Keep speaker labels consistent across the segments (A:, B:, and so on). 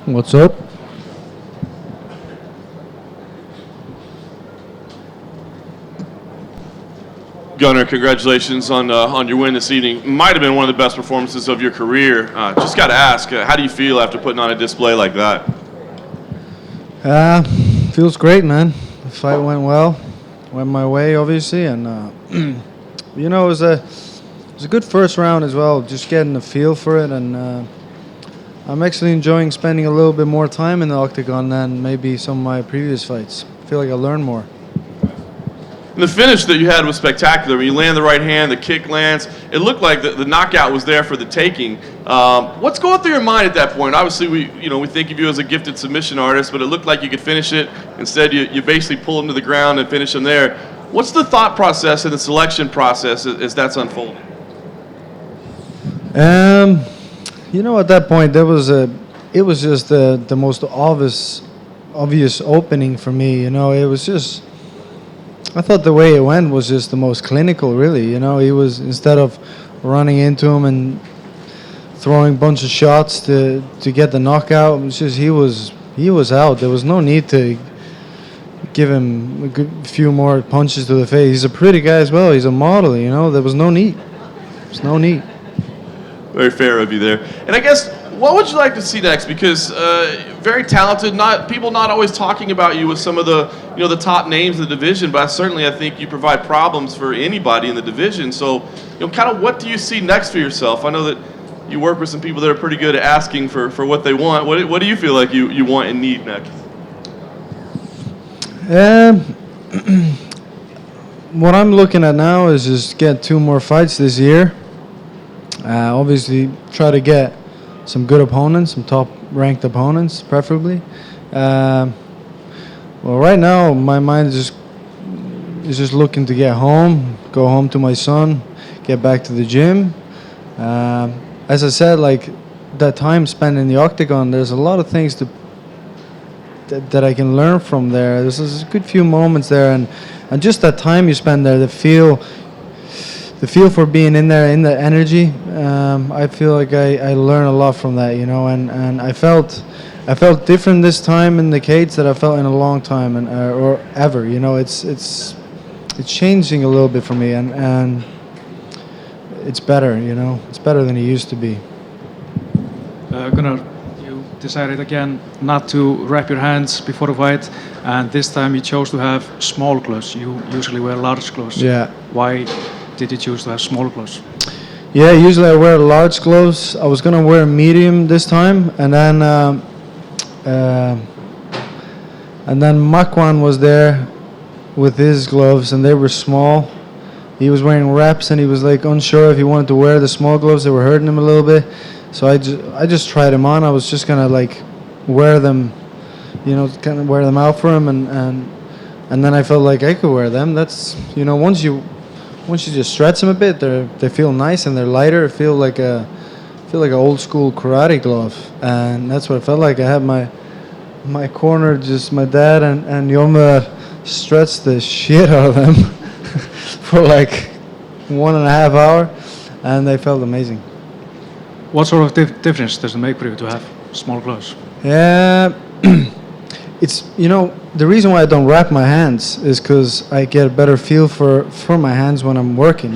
A: What's up?
B: Gunnar, congratulations on your win this evening. Might have been one of the best performances of your career. Just got to ask, how do you feel after putting on a display like that?
A: Feels great, man. The fight went well, went my way, obviously, and it was a good first round as well. Just getting a feel for it, and I'm actually enjoying spending a little bit more time in the octagon than maybe some of my previous fights. I feel like I learned more.
B: And the finish that you had was spectacular. When you land the right hand, the kick lands. It looked like the knockout was there for the taking. What's going through your mind at that point? Obviously, we think of you as a gifted submission artist, but it looked like you could finish it. Instead, you basically pull him to the ground and finish him there. What's the thought process and the selection process as that's unfolding?
A: At that point, it was just the most obvious opening for me. It was just. I thought the way it went was just the most clinical, really. He was, instead of running into him and throwing a bunch of shots to get the knockout, it was just he was out. There was no need to give him a few more punches to the face. He's a pretty guy as well. He's a model, There was no need. There's no need.
B: Very fair of you there. And I guess, what would you like to see next? Because very talented, people not always talking about you with some of the the top names in the division, but I think you provide problems for anybody in the division. So, kind of what do you see next for yourself? I know that you work with some people that are pretty good at asking for what they want. What do you feel like you want and need next?
A: What I'm looking at now is just get 2 more fights this year. Obviously, try to get some good opponents, some top-ranked opponents, preferably. Well, right now, my mind is just looking to get home, go home to my son, get back to the gym. As I said, like that time spent in the octagon, there's a lot of things that I can learn from there. There's a good few moments there, and just that time you spend there, the feel for being in there, in the energy. I feel like I learn a lot from that, and I felt different this time in the cage that I felt in a long time or ever. It's changing a little bit for me, and it's better. It's better than it used to be.
C: Gunnar, you decided again not to wrap your hands before the fight, and this time you chose to have small gloves. You usually wear large gloves.
A: Yeah.
C: Why did you choose to have small gloves?
A: Yeah, usually I wear large gloves. I was gonna wear medium this time, and then Makwan was there with his gloves, and they were small. He was wearing wraps, and he was like unsure if he wanted to wear the small gloves. They were hurting him a little bit, so I just tried them on. I was just gonna like wear them, kind of wear them out for him, and then I felt like I could wear them. That's once you just stretch them a bit, they feel nice and they're lighter. It feel like an old school karate glove, and that's what it felt like. I had my corner, just my dad and Yoma stretched the shit out of them for like 1.5 hours, and they felt amazing.
C: What sort of difference does it make for you to have small gloves?
A: Yeah, it's the reason why I don't wrap my hands is because I get a better feel for my hands when I'm working.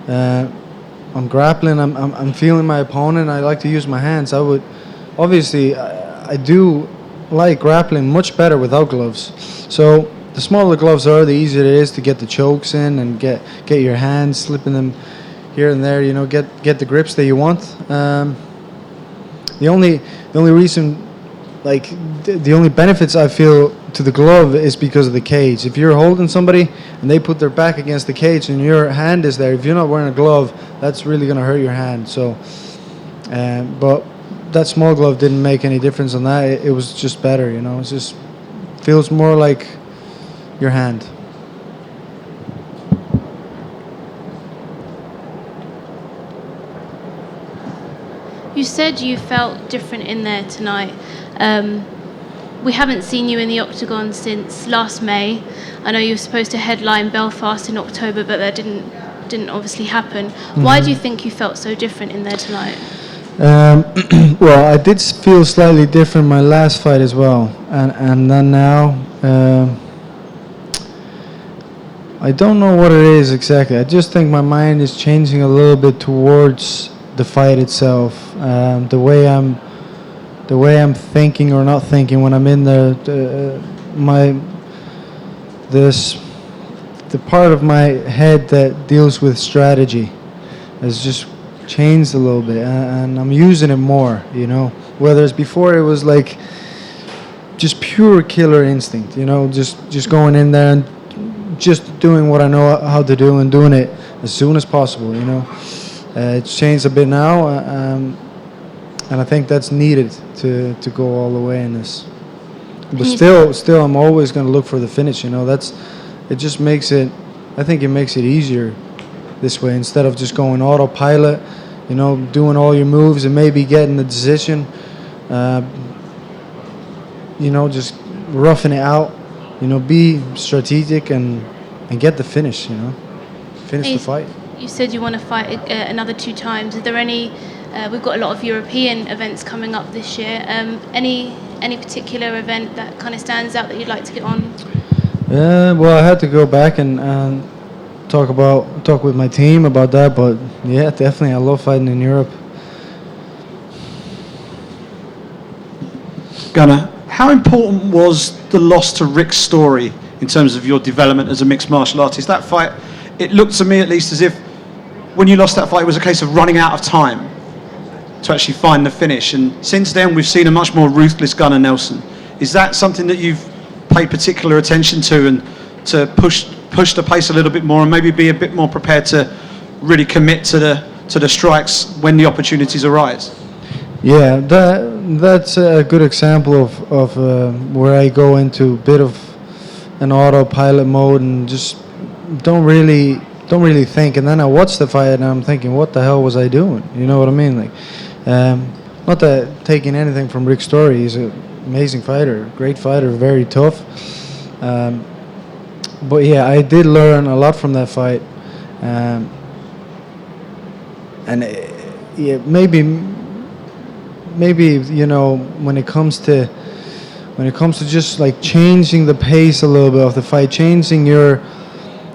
A: I'm grappling. I'm feeling my opponent. I like to use my hands. I do like grappling much better without gloves. So the smaller gloves are, the easier it is to get the chokes in and get your hands slipping them here and there. Get the grips that you want. The only reason, like the only benefits I feel to the glove is because of the cage. If you're holding somebody and they put their back against the cage and your hand is there, if you're not wearing a glove, that's really going to hurt your hand. So, but that small glove didn't make any difference on that. It was just better, It just feels more like your hand.
D: You said you felt different in there tonight. We haven't seen you in the octagon since last May. I know you were supposed to headline Belfast in October, but that didn't obviously happen. Mm-hmm. Why do you think you felt so different in there tonight?
A: Well, I did feel slightly different my last fight as well, and then now. I don't know what it is exactly. I just think my mind is changing a little bit towards the fight itself. The way I'm thinking or not thinking when I'm in there. The part of my head that deals with strategy has just changed a little bit, and I'm using it more. You know, whereas before it was like just pure killer instinct. You know, just going in there and just doing what I know how to do and doing it as soon as possible. You know, it's changed a bit now, and I think that's needed to go all the way in this. But still, I'm always going to look for the finish. You know, it just makes it. I think it makes it easier this way instead of just going autopilot. You know, doing all your moves and maybe getting the decision. You know, just roughing it out. You know, be strategic and get the finish. You know, finish the fight.
D: You said you want to fight another 2 times. Are there any? We've got a lot of European events coming up this year. Any particular event that kind of stands out that you'd like to get on?
A: Well, I had to go back and talk with my team about that. But yeah, definitely, I love fighting in Europe.
E: Gunnar, how important was the loss to Rick's story in terms of your development as a mixed martial artist? That fight, it looked to me at least as if when you lost that fight, it was a case of running out of time to actually find the finish. And since then, we've seen a much more ruthless Gunnar Nelson. Is that something that you've paid particular attention to and to push the pace a little bit more and maybe be a bit more prepared to really commit to the strikes when the opportunities arise?
A: Yeah, that's a good example of where I go into a bit of an autopilot mode and just don't really think, and then I watch the fight and I'm thinking, what the hell was I doing? You know what I mean? Like, not that taking anything from Rick's story. He's an amazing fighter, great fighter, very tough. But yeah, I did learn a lot from that fight, and yeah, maybe you know when it comes to just like changing the pace a little bit of the fight, changing your.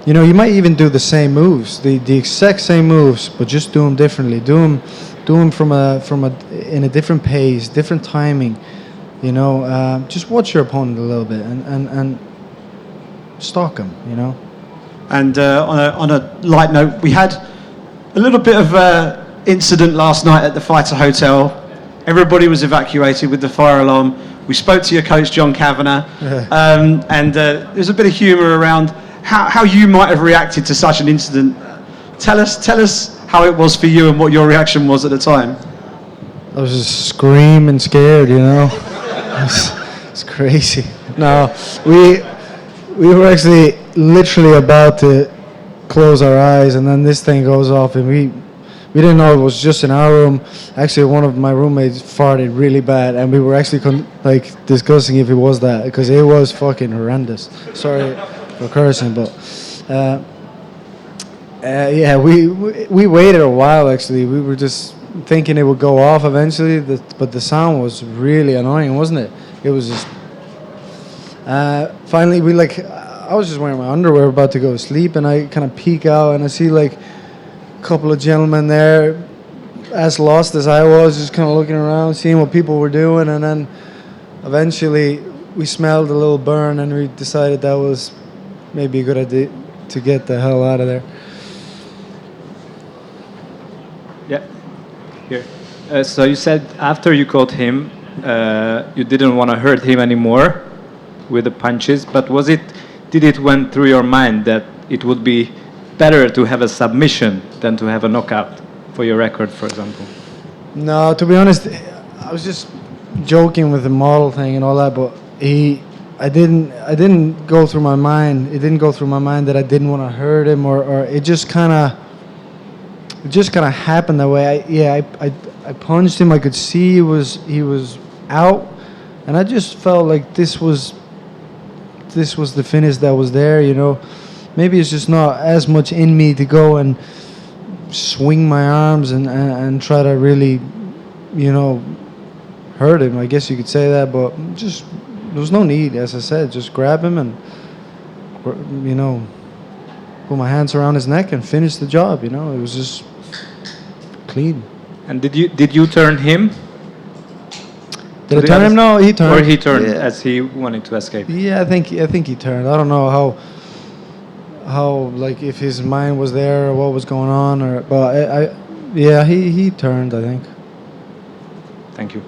A: You know, you might even do the same moves, the exact same moves, but just do them differently. Do them from in a different pace, different timing. You know, just watch your opponent a little bit and stalk him. You know.
E: And on a light note, we had a little bit of incident last night at the Fighter Hotel. Everybody was evacuated with the fire alarm. We spoke to your coach, John Kavanagh, and there's a bit of humour around how you might have reacted to such an incident. Tell us how it was for you and what your reaction was at the time.
A: I was just screaming, scared. You know, it's crazy. No, we were actually literally about to close our eyes, and then this thing goes off, and we didn't know it was just in our room. Actually, one of my roommates farted really bad, and we were actually discussing if it was that, because it was fucking horrendous. Sorry for cursing, but yeah, we waited a while. Actually, we were just thinking it would go off eventually, but the sound was really annoying, wasn't it? It was just. Finally, I was just wearing my underwear, about to go to sleep, and I kind of peek out and I see like a couple of gentlemen there, as lost as I was, just kind of looking around, seeing what people were doing, and then eventually we smelled a little burn, and we decided that was maybe a good idea to get the hell out of there.
F: Yeah, here. So you said after you caught him, you didn't want to hurt him anymore with the punches, but did it went through your mind that it would be better to have a submission than to have a knockout for your record, for example?
A: No, to be honest, I was just joking with the model thing and all that, but I didn't go through my mind. It didn't go through my mind that I didn't want to hurt him, or it just kind of happened that way. I punched him. I could see he was out, and I just felt like this was the finish that was there. You know, maybe it's just not as much in me to go and swing my arms and try to really hurt him. I guess you could say that, but just there was no need. As I said, just grab him and put my hands around his neck and finish the job. It was just clean.
F: And did you turn him?
A: Did I turn him? No, he turned.
F: Or he turned
A: Yeah.
F: as he wanted to escape?
A: Yeah, I think he turned. I don't know how like if his mind was there or what was going on, but he turned. I think.
F: Thank you.